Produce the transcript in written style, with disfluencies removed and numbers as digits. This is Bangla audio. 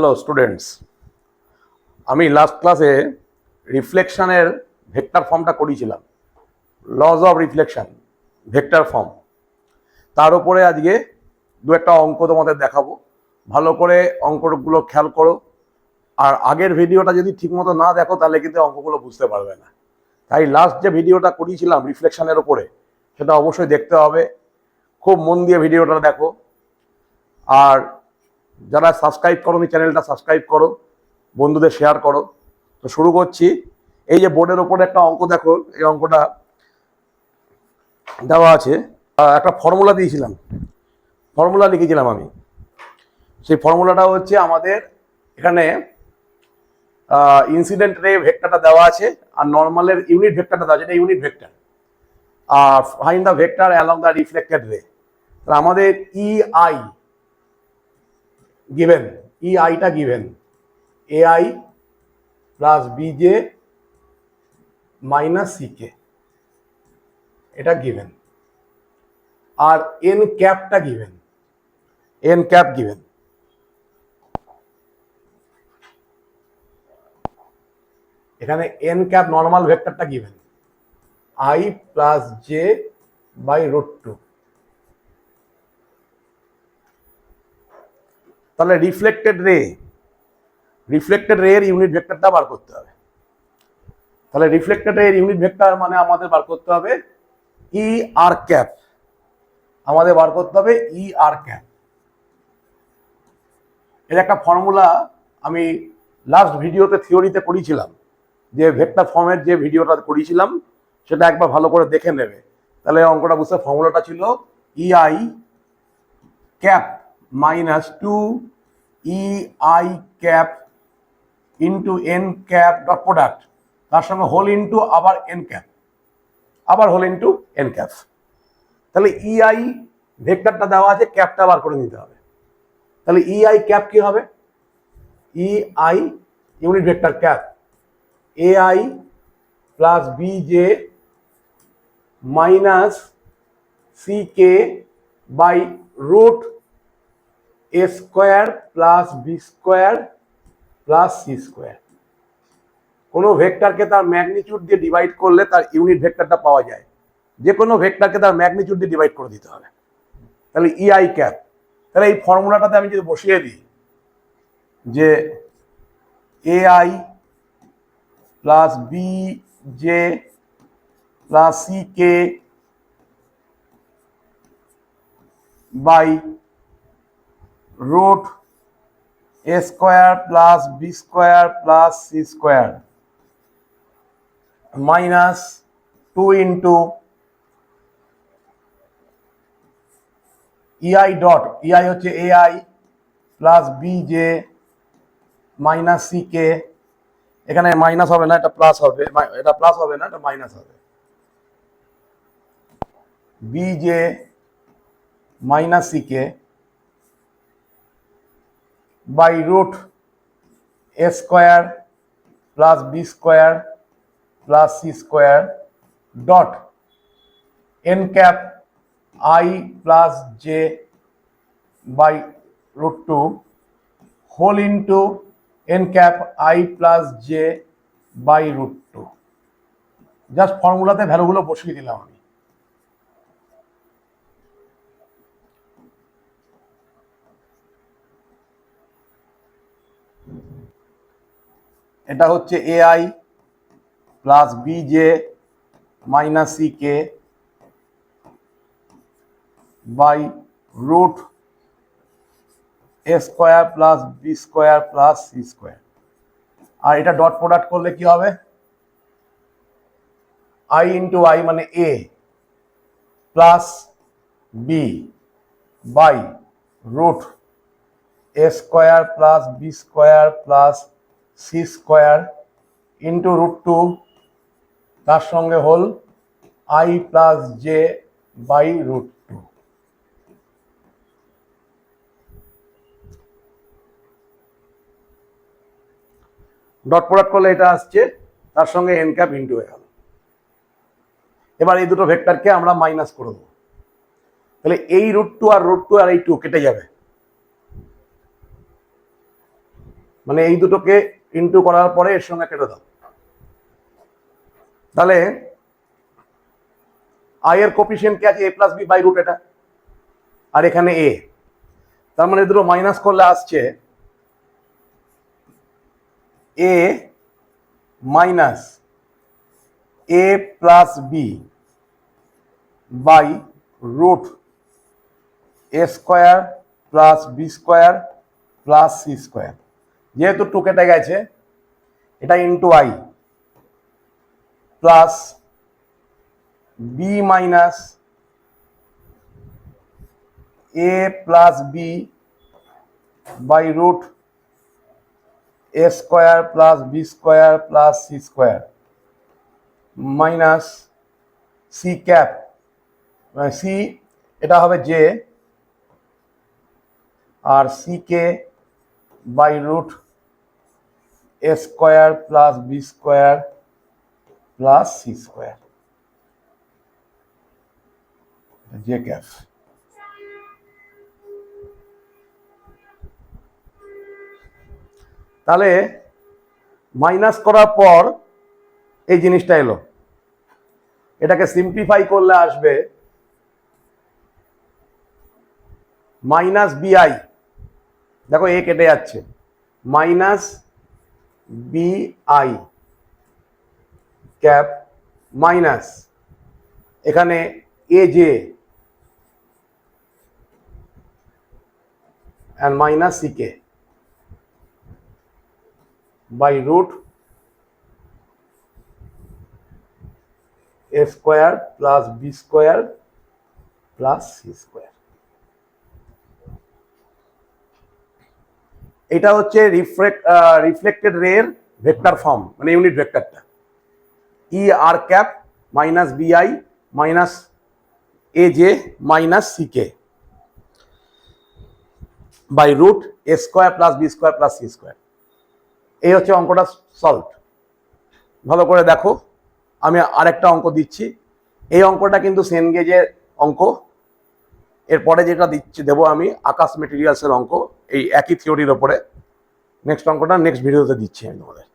হ্যালো স্টুডেন্টস, আমি লাস্ট ক্লাসে রিফ্লেকশনের ভেক্টর ফর্মটা করিয়েছিলাম, lodge of reflection vector form. তার উপরে আজকে দু একটা অঙ্ক তোমাদের দেখাবো, ভালো করে অঙ্কগুলো খেয়াল করো। আর আগের ভিডিওটা যদি ঠিকমতো না দেখো তাহলে কিন্তু অঙ্কগুলো বুঝতে পারবে না। তাই লাস্ট যে ভিডিওটা করিয়েছিলাম রিফ্লেকশনের উপরে, সেটা অবশ্যই দেখতে হবে। খুব মন দিয়ে ভিডিওটা দেখো। আর যারা সাবস্ক্রাইব করো চ্যানেলটা সাবস্ক্রাইব করো, বন্ধুদের শেয়ার করো। তো শুরু করছি। এই যে বোর্ডের ওপরে একটা অঙ্ক দেখো, এই অঙ্কটা দেওয়া আছে। একটা ফর্মুলা দিয়েছিলাম, ফর্মুলা লিখেছিলাম আমি। সেই ফর্মুলাটা হচ্ছে আমাদের এখানে ইনসিডেন্ট রে ভেক্টরটা দেওয়া আছে, আর নর্মালের ইউনিট ভেক্টরটা দেওয়া আছে, এটা ইউনিট ভেক্টর। আর find the vector along the reflected ray. আমাদের ইআই গিভেন, ইআইটা given a i plus b j minus c k, এটা গিভেন। আর এন ক্যাপটা গিভেন, এন ক্যাপ গিভেন। এখানে এন ক্যাপ নর্মাল ভেক্টরটা given i plus j by √2। তাহলে রিফ্লেক্টেড রে এর ইউনিট ভেক্টরটা বার করতে হবে। তাহলে রিফ্লেক্টেড রে এর ইউনিট ভেক্টর মানে আমাদের বার করতে হবে ই আর ক্যাপ, আমাদের বার করতে হবে ই আর ক্যাপ। এর একটা ফর্মুলা আমি লাস্ট ভিডিওতে থিওরিতে করেছিলাম, যে ভেক্টর ফর্মের যে ভিডিওটা করেছিলাম সেটা একবার ভালো করে দেখে নেবে, তাহলে অঙ্কটা বুঝতে। ফর্মুলাটা ছিল e i cap minus 2 e i cap into n cap dot product, তার সঙ্গে হোল ইন্টু আবার এন ক্যাপ, আবার হোল ইন্টু এন ক্যাপ। তাহলে ইআই ভেক্টরটা দেওয়া আছে, ক্যাপটা বার করে নিতে হবে। তাহলে ইআই ক্যাপ কি হবে? E i unit vector cap a i plus b j minus c k by √a² plus b² plus c²। কোনো ভেক্টরকে তার ম্যাগনিটিউড দিয়ে ডিভাইড করলে তার ইউনিট ভেক্টরটা পাওয়া যায়। যে কোনো ভেক্টরকে তার ম্যাগনিটিউড দিয়ে ডিভাইড করে দিতে হবে। তাহলে ইআই ক্যাপ। তাহলে এই ফর্মুলাটাতে আমি যদি বসিয়ে দিই যে a i plus b j plus c k by √a² plus b² plus c² minus 2 into e i dot, e i হচ্ছে a i plus b j minus c k. এখানে মাইনাস হবে না, এটা প্লাস হবে, এটা প্লাস হবে না, এটা মাইনাস হবে। B j minus c k by √a² plus b² plus c² dot n cap i plus j by √2 whole into n cap i plus j by √2। Just ফর্মুলাতে ভ্যালুগুলো বসিয়ে দিলাম আমি। এটা হচ্ছে a i plus b j minus c k by √a² plus b² plus c²। আর এটা ডট প্রোডাক্ট করলে কি হবে? আই ইন্টু আই মানে a plus B by √a² plus b² plus c² into √2, তার সঙ্গে whole i plus j by √2। Dot product করলে এটা আসছে, তার সঙ্গে এন ক্যাপ ইন্টু হয়ে গেল। এবার এই দুটো ভেক্টরকে আমরা মাইনাস করে দেবো। তাহলে এই √2 আর √2 আর এই 2 কেটে যাবে। মানে এই দুটোকে ইনটু করার পরে এর সঙ্গে কেটে দাও। তাহলে আই এর কোফিশিয়েন্ট কি আছে? a plus B by root এটা, আর এখানে এ। তার মানে দুটো মাইনাস করলে আসছে a minus a plus B by root A square plus B square plus C square. যেহেতু টু কেটে গেছে, এটা into i plus b minus a plus B by root A square plus B square plus C square minus c cap, c এটা হবে জে, আর c K by root A square plus B square plus C square, j cap. তাহলে মাইনাস করার পর এই জিনিসটা এলো, এটাকে সিম্পলিফাই করলে আসবে মাইনাস বিআই, দেখো এ কেটে যাচ্ছে, মাইনাস বিআই ক্যাপ মাইনাস এখানে A J and minus ck by root a square plus b square plus c square। এটা হচ্ছে রিফ্লেক্টেড রের ভেক্টর ফর্ম, মানে ইউনিট ভেক্টরটা ই R cap minus B I minus A J minus C K by root A square plus B square plus C square. এই হচ্ছে অঙ্কটা সলভ। ভালো করে দেখো, আমি আরেকটা অঙ্ক দিচ্ছি। এই অঙ্কটা কিন্তু সেনগেজের অঙ্ক। এরপরে যেটা দেবো আমি আকাশ মেটেরিয়ালসের অঙ্ক, এই একই থিওরির ওপরে। নেক্সট অঙ্কটা নেক্সট ভিডিওতে দিচ্ছি আমি তোমাদের।